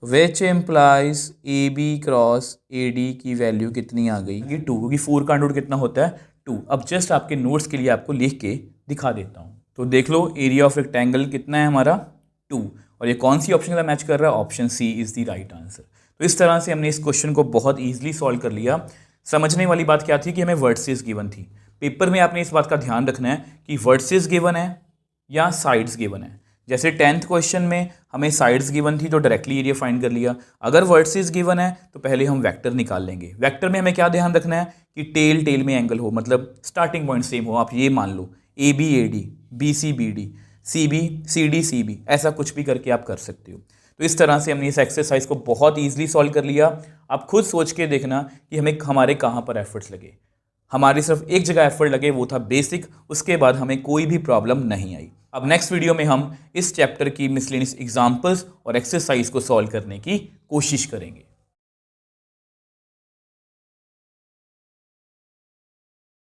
तो which implies A B cross A D की वैल्यू कितनी आ गई 2, क्योंकि 4 का अंडर रूट कितना होता है 2। अब जस्ट आपके नोट्स के लिए आपको लिख के दिखा देता हूँ। तो देख लो एरिया ऑफ रेक्टेंगल कितना है हमारा 2, और ये कौन सी ऑप्शन के साथ मैच कर रहा है, option C is the right answer. तो इस तरह से हमने इस क्वेश्चन को बहुत ईजिली सॉल्व कर लिया। समझने वाली बात क्या थी कि हमें वर्सेस गिवन थी। पेपर में आपने इस बात का ध्यान रखना है कि वर्सेस गिवन है या साइड्स गिवन है। जैसे 10th क्वेश्चन में हमें साइड्स गिवन थी तो डायरेक्टली एरिया फाइंड कर लिया। अगर वर्सेस गिवन है तो पहले हम वेक्टर निकाल लेंगे। वेक्टर में हमें क्या ध्यान रखना है कि टेल में एंगल हो, मतलब स्टार्टिंग पॉइंट सेम हो। आप ये मान लो A B A D, B C B D, C B C D C B, ऐसा कुछ भी करके आप कर सकते हो। तो इस तरह से हमने इस एक्सरसाइज को बहुत ईजिली सॉल्व कर लिया। आप खुद सोच के देखना कि हमारे कहाँ पर एफर्ट्स लगे। हमारी सिर्फ एक जगह एफर्ट लगे, वो था बेसिक। उसके बाद हमें कोई भी प्रॉब्लम नहीं आई। अब नेक्स्ट वीडियो में हम इस चैप्टर की मिसलेनियस एग्जाम्पल्स और एक्सरसाइज को सॉल्व करने की कोशिश करेंगे।